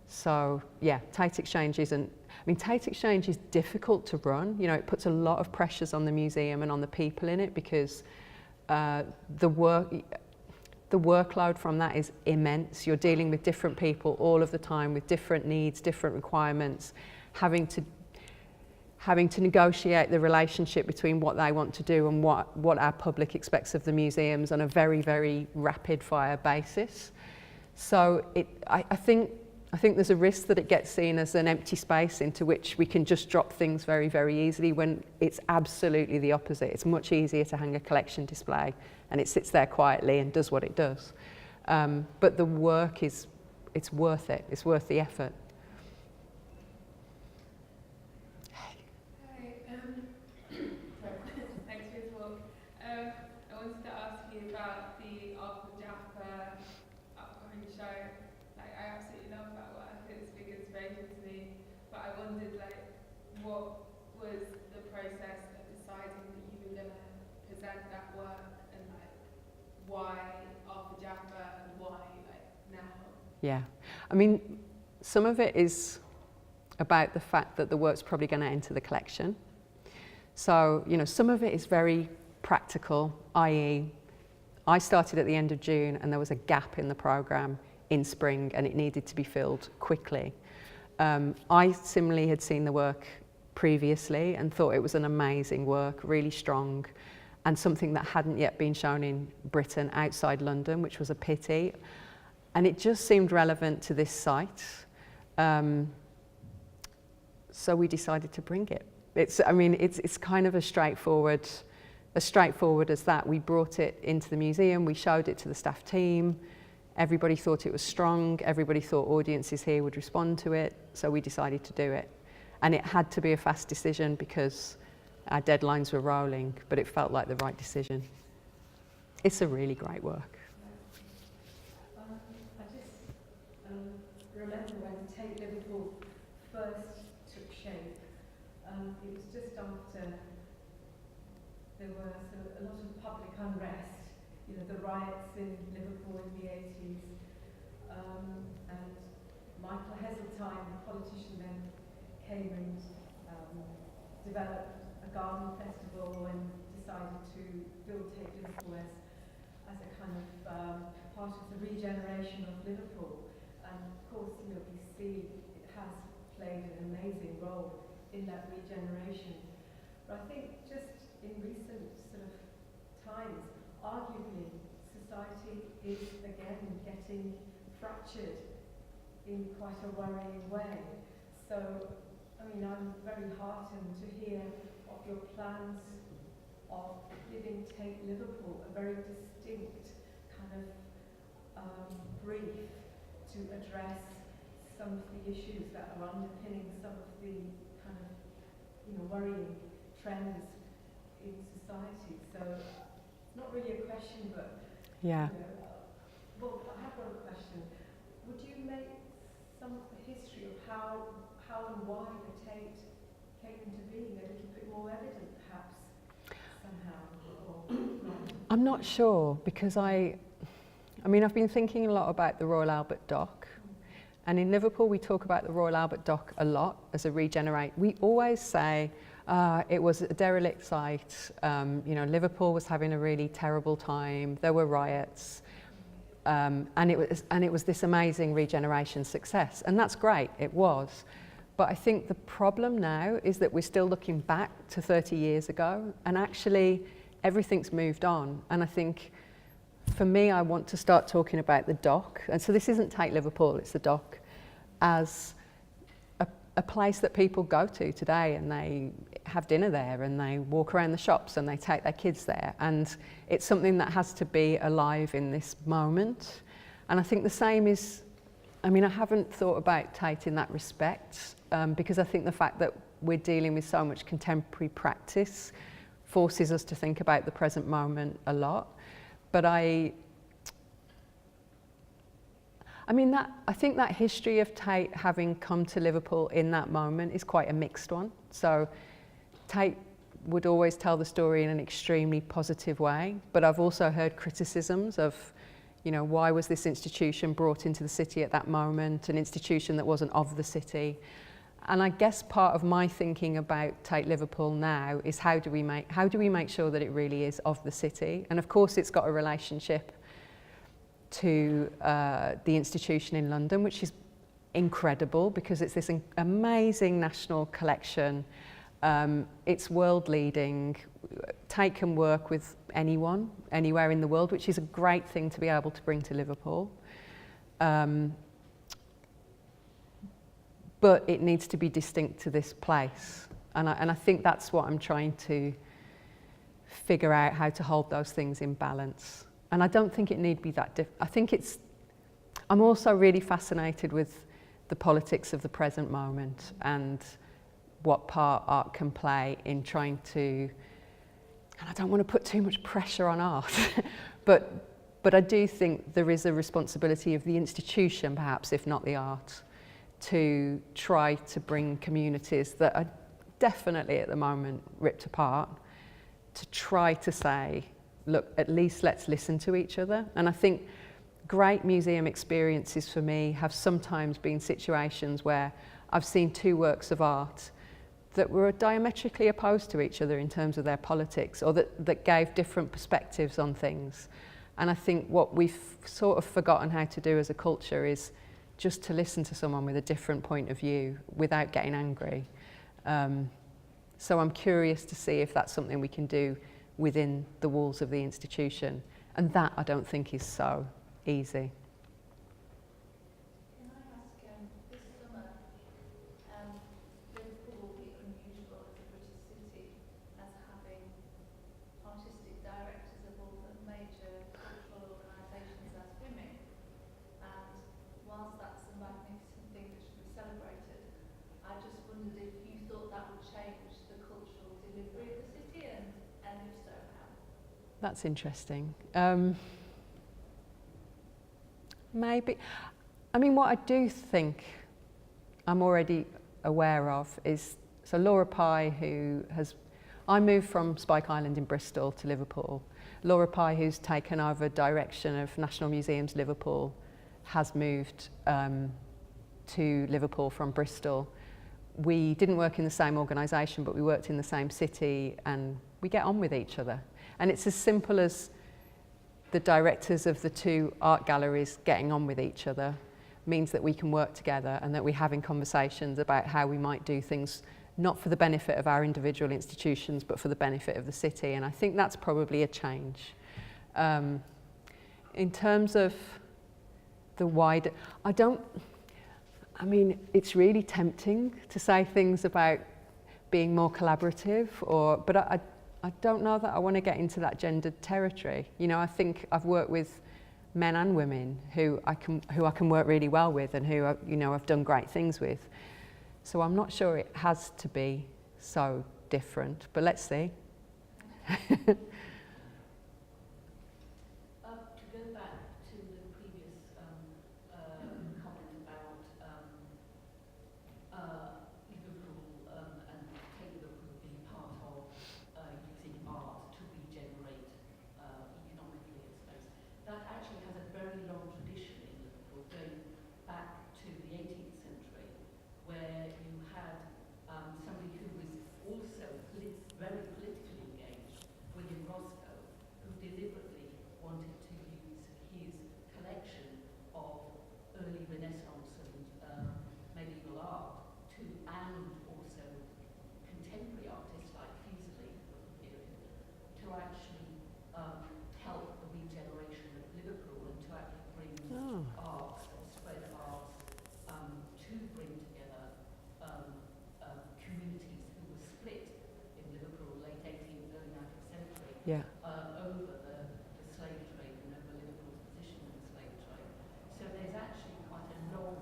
So yeah, Tate Exchange Tate Exchange is difficult to run. You know, it puts a lot of pressures on the museum and on the people in it, because the workload from that is immense. You're dealing with different people all of the time with different needs, different requirements, having to negotiate the relationship between what they want to do and what our public expects of the museums on a very, very rapid fire basis. So I think there's a risk that it gets seen as an empty space into which we can just drop things very, very easily, when it's absolutely the opposite. It's much easier to hang a collection display and it sits there quietly and does what it does. But the work it's worth it. It's worth the effort. Thanks for your talk. I wanted to ask you about the Untitled Chapter upcoming show. Like, I absolutely love that work. It's a big inspiration to me. But I wondered, like, what was the process of deciding that you were going to present that work, and like why Untitled Chapter and why like now? Yeah, I mean, some of it is about the fact that the work's probably going to enter the collection. So, you know, some of it is very practical, i.e. I started at the end of June and there was a gap in the programme in spring and it needed to be filled quickly. I similarly had seen the work previously and thought it was an amazing work, really strong, and something that hadn't yet been shown in Britain outside London, which was a pity. And it just seemed relevant to this site. So we decided to bring it. It's kind of as straightforward as that. We brought it into the museum, we showed it to the staff team, everybody thought it was strong, everybody thought audiences here would respond to it, so we decided to do it. And it had to be a fast decision because our deadlines were rolling, but it felt like the right decision. It's a really great work. I just remember when Tate Liverpool first took shape. It was just after there was a lot of public unrest, you know, the riots in Liverpool in the 80s, and Michael Heseltine, the politician then, came and developed a garden festival and decided to build Tate Liverpool as a kind of part of the regeneration of Liverpool. And of course, you know, we see it has played an amazing role in that regeneration. But I think just in recent sort of times, arguably, society is again getting fractured in quite a worrying way. So, I mean, I'm very heartened to hear of your plans of giving Tate Liverpool a very distinct kind of brief to address some of the issues that are underpinning some of the kind of, you know, worrying trends in society. So it's not really a question, but Yeah. you know, well, I have got a question. Would you make some history of how and why the Tate came into being a little bit more evident, perhaps somehow? Or not? I'm not sure, because I mean, I've been thinking a lot about the Royal Albert Dock. And in Liverpool, we talk about the Royal Albert Dock a lot as a regenerate. We always say it was a derelict site. You know, Liverpool was having a really terrible time. There were riots, and it was this amazing regeneration success. And that's great. It was. But I think the problem now is that we're still looking back to 30 years ago, and actually everything's moved on. And I think for me, I want to start talking about the dock. And so this isn't Tate Liverpool, it's the dock, as a place that people go to today, and they have dinner there, and they walk around the shops, and they take their kids there. And it's something that has to be alive in this moment. And I think the same is, I mean, I haven't thought about Tate in that respect, because I think the fact that we're dealing with so much contemporary practice forces us to think about the present moment a lot. But I think that history of Tate having come to Liverpool in that moment is quite a mixed one. So Tate would always tell the story in an extremely positive way, but I've also heard criticisms of, you know, why was this institution brought into the city at that moment, an institution that wasn't of the city. And I guess part of my thinking about Tate Liverpool now is how do we make sure that it really is of the city? And of course it's got a relationship to the institution in London, which is incredible because it's this amazing national collection. It's world leading. Tate can work with anyone, anywhere in the world, which is a great thing to be able to bring to Liverpool. But it needs to be distinct to this place. And I think that's what I'm trying to figure out, how to hold those things in balance. And I don't think it need be that I think I'm also really fascinated with the politics of the present moment and what part art can play in trying to, and I don't want to put too much pressure on art, but I do think there is a responsibility of the institution, perhaps, if not the art, to try to bring communities that are definitely at the moment ripped apart, to try to say, look, at least let's listen to each other. And I think great museum experiences for me have sometimes been situations where I've seen two works of art that were diametrically opposed to each other in terms of their politics, or that gave different perspectives on things. And I think what we've sort of forgotten how to do as a culture is just to listen to someone with a different point of view without getting angry. So I'm curious to see if that's something we can do within the walls of the institution. And that I don't think is so easy. Can I ask, this summer, Liverpool will be unusual as a British city as having artistic directors of all the major cultural organisations as women. And whilst that's a magnificent thing that should be celebrated, I just wondered if you thought that would change the cultural delivery of the city, and if so, how? That's interesting. Maybe. I mean, what I do think I'm already aware of is, so Laura Pye, I moved from Spike Island in Bristol to Liverpool. Laura Pye, who's taken over direction of National Museums Liverpool, has moved to Liverpool from Bristol. We didn't work in the same organisation, but we worked in the same city, and we get on with each other. And it's as simple as the directors of the two art galleries getting on with each other means that we can work together, and that we're having conversations about how we might do things not for the benefit of our individual institutions, but for the benefit of the city. And I think that's probably a change. In terms of the wider, I mean, it's really tempting to say things about being more collaborative, but I don't know that I want to get into that gendered territory. You know, I think I've worked with men and women who I can work really well with, and who I've done great things with. So I'm not sure it has to be so different, but let's see. To go back to the previous comment about Liverpool and Tate Liverpool being part of using art to regenerate economically, I suppose, that actually has a very long tradition in Liverpool, going back to the 18th century, where you had somebody who was also very politically engaged within Roscoe, who deliberately wanted to use his Yeah. over the slave trade and over Liverpool's position in the slave trade. So there's actually quite a long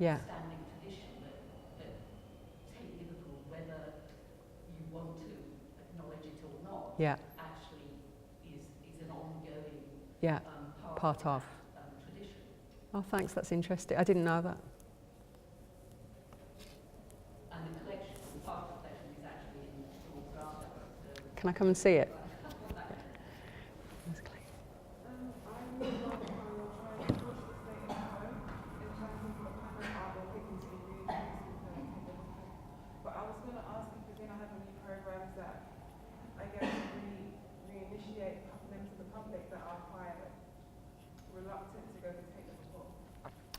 Yeah. standing tradition that Tate Liverpool, whether you want to acknowledge it or not, Yeah. actually is an ongoing Yeah. part Of. that, tradition. Oh, thanks. That's interesting. I didn't know that. And the collection, part of the collection is actually in Boatyard. Can I come and see it? I really like how you're trying to push the state at home in terms of what kind of art we're picking to be really interested. But I was going to ask if you're going to have any programs that, I guess, reinitiate members of the public that are quite reluctant to go to Tate Liverpool.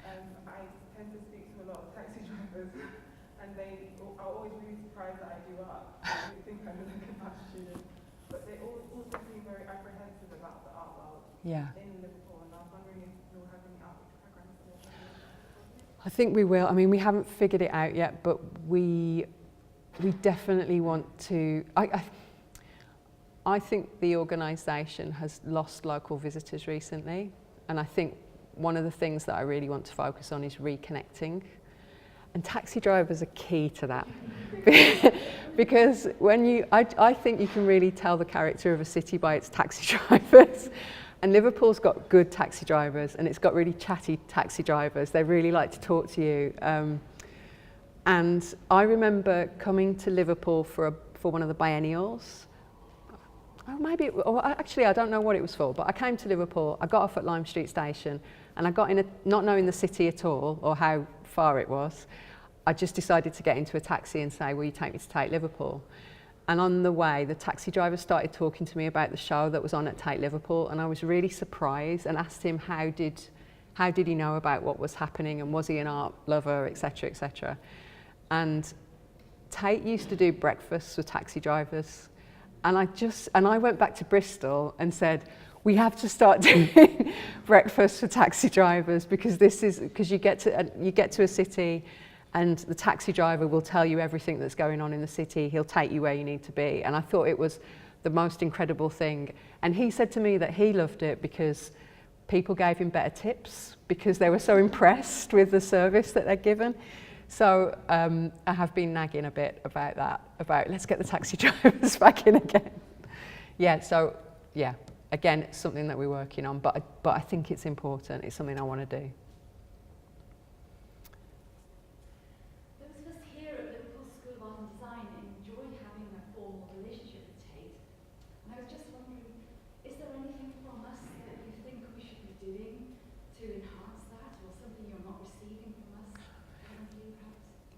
I tend to speak to a lot of taxi drivers, and they are always really surprised that I do art. They think I'm like an art student, but they also seem very apprehensive about the art world. Yeah. In Liverpool, and I was wondering if you'll have any outreach programs for I think we will. I mean, we haven't figured it out yet, but we definitely want to. I think the organisation has lost local visitors recently, and I think one of the things that I really want to focus on is reconnecting. And taxi drivers are key to that. Because I think you can really tell the character of a city by its taxi drivers. And Liverpool's got good taxi drivers, and it's got really chatty taxi drivers. They really like to talk to you. And I remember coming to Liverpool for one of the biennials. Actually, I don't know what it was for, but I came to Liverpool, I got off at Lime Street Station, and I got in, not knowing the city at all, or how far it was, I just decided to get into a taxi and say, will you take me to Tate Liverpool? And on the way, the taxi driver started talking to me about the show that was on at Tate Liverpool, and I was really surprised and asked him how did he know about what was happening, and was he an art lover, etc., etc. And Tate used to do breakfasts for taxi drivers. And I went back to Bristol and said, we have to start doing breakfast for taxi drivers, because you get to a city and the taxi driver will tell you everything that's going on in the city. He'll take you where you need to be. And I thought it was the most incredible thing. And he said to me that he loved it because people gave him better tips because they were so impressed with the service that they're given. So I have been nagging a bit about that, about let's get the taxi drivers back in again. Again, it's something that we're working on, but I think it's important. It's something I want to do. Those of us here at Liverpool School of Art and Design enjoy having a formal relationship with Tate. And I was just wondering, is there anything from us that you think we should be doing to enhance that, or something you're not receiving from us?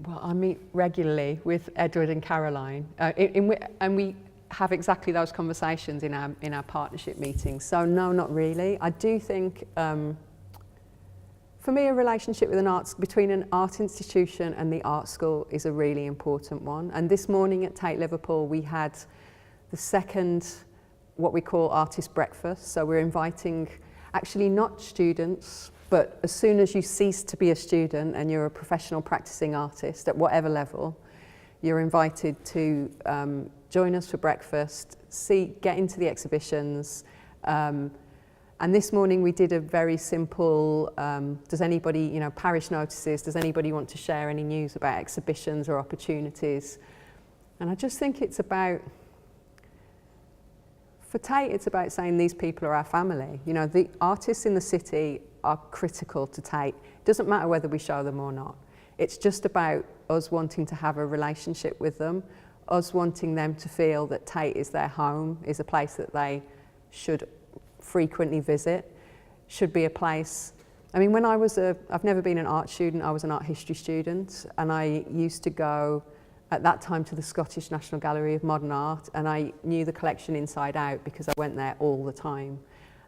Well, I meet regularly with Edward and Caroline, and we have exactly those conversations in our partnership meetings. So no, not really. I do think, for me, a relationship with between an art institution and the art school is a really important one. And this morning at Tate Liverpool, we had the second, what we call artist breakfast. So we're inviting, actually not students, but as soon as you cease to be a student and you're a professional practicing artist at whatever level, you're invited to join us for breakfast, get into the exhibitions. And this morning we did a very simple, does anybody, parish notices, does anybody want to share any news about exhibitions or opportunities? And I just think it's about, for Tate, it's about saying these people are our family. The artists in the city are critical to Tate. It doesn't matter whether we show them or not. It's just about us wanting to have a relationship with them, us wanting them to feel that Tate is their home, is a place that they should frequently visit, should be a place. I mean, when I've never been an art student, I was an art history student, and I used to go at that time to the Scottish National Gallery of Modern Art, and I knew the collection inside out because I went there all the time.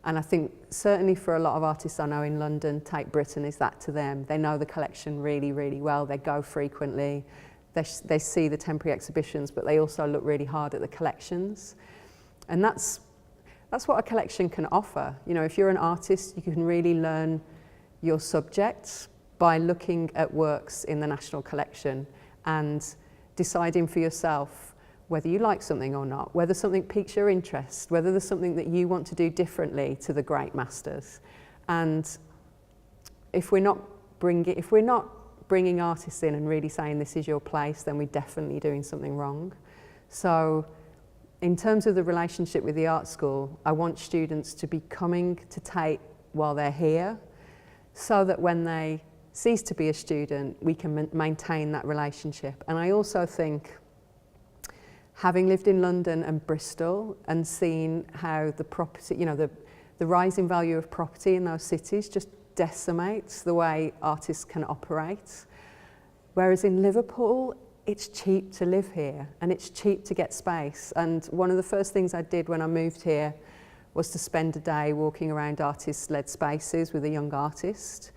And I think certainly for a lot of artists I know in London, Tate Britain is that to them. They know the collection really, really well. They go frequently. They see the temporary exhibitions, but they also look really hard at the collections. And that's what a collection can offer. If you're an artist, you can really learn your subject by looking at works in the National Collection and deciding for yourself whether you like something or not, whether something piques your interest, whether there's something that you want to do differently to the great masters. And if we're not bringing artists in and really saying this is your place, then we're definitely doing something wrong. So in terms of the relationship with the art school, I want students to be coming to Tate while they're here, so that when they cease to be a student, we can maintain that relationship. And I also think, having lived in London and Bristol and seen how the property, you know, the rising value of property in those cities just decimates the way artists can operate. Whereas in Liverpool, it's cheap to live here and it's cheap to get space. And one of the first things I did when I moved here was to spend a day walking around artist-led spaces with a young artist.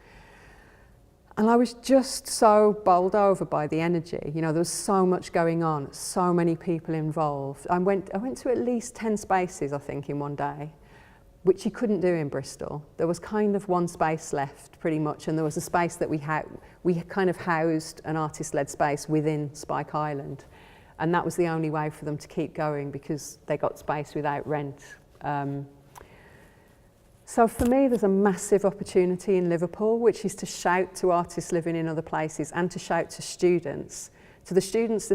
And I was just so bowled over by the energy. You know, there was so much going on, so many people involved. I went to at least 10 spaces, I think, in one day, which you couldn't do in Bristol. There was kind of one space left, pretty much, and there was a space that we kind of housed an artist-led space within Spike Island. And that was the only way for them to keep going, because they got space without rent. So for me, there's a massive opportunity in Liverpool, which is to shout to artists living in other places and to shout to students, to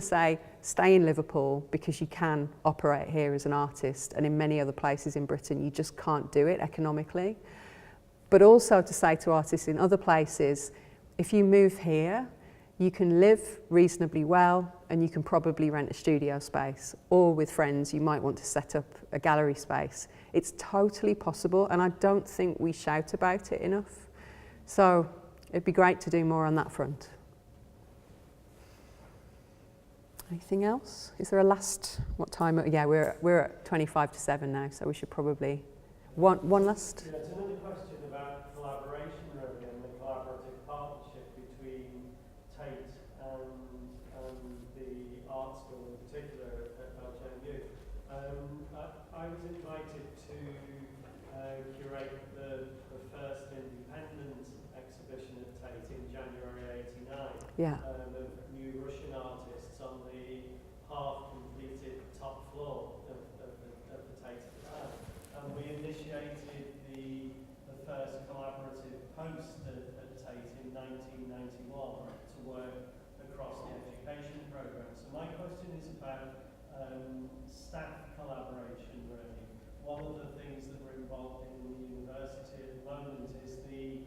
say, stay in Liverpool because you can operate here as an artist, and in many other places in Britain, you just can't do it economically. But also to say to artists in other places, if you move here, you can live reasonably well and you can probably rent a studio space, or with friends, you might want to set up a gallery space. It's totally possible, and I don't think we shout about it enough. So it'd be great to do more on that front. Anything else? Is there a last, what time? Yeah, we're at 25 to 7 now, so we should probably, one last. Yeah, it's another question about collaboration, really, and the collaborative partnership between Tate and the art school in particular at LJMU. I was invited to curate the first independent exhibition at Tate in January '89. Yeah. Of new Russian artists on the half-completed top floor of the Tate at the time. And we initiated the first collaborative post at Tate in 1991 to work across the education programme. So my question is about staff collaboration, really. One of the things that we're involved in the university at the moment is the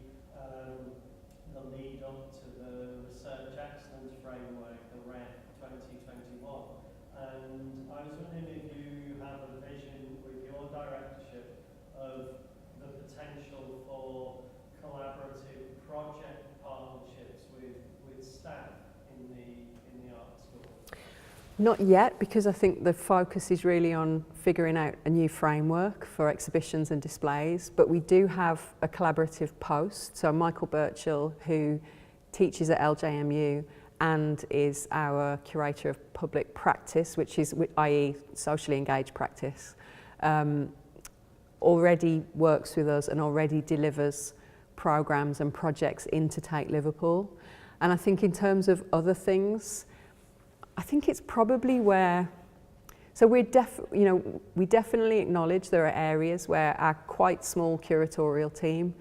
lead up to the Research Excellence Framework, the REF 2021. And I was wondering if you have a vision with your directorship of the potential for collaborative project partnerships with staff in the art school. Not yet, because I think the focus is really on figuring out a new framework for exhibitions and displays, but we do have a collaborative post. So Michael Birchall, who teaches at LJMU and is our curator of public practice, which is, i.e. socially engaged practice, already works with us and already delivers programs and projects into Tate Liverpool. And I think in terms of other things, I think it's probably where, so we definitely acknowledge there are areas where our quite small curatorial team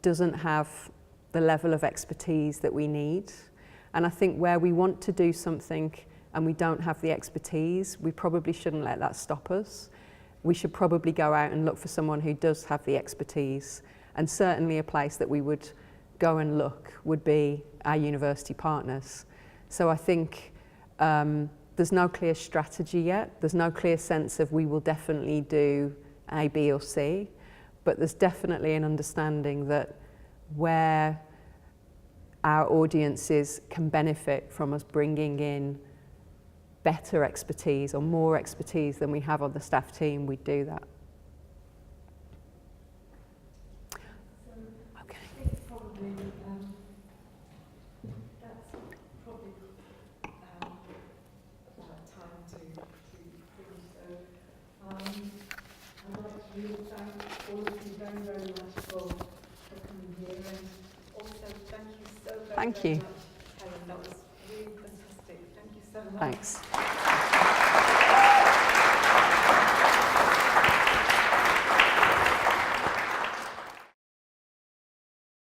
doesn't have the level of expertise that we need. And I think where we want to do something and we don't have the expertise, we probably shouldn't let that stop us. We should probably go out and look for someone who does have the expertise. And certainly a place that we would go and look would be our university partners. So I think there's no clear strategy yet. There's no clear sense of we will definitely do A, B or C, but there's definitely an understanding that where our audiences can benefit from us bringing in better expertise or more expertise than we have on the staff team, we do that. Okay. It's probably, that's probably time to finish. So I'd like to really thank all of you very, very much for coming here, and also thank you so very, Thank very you. much, Helen. That was really fantastic. Thank you so much. Thanks.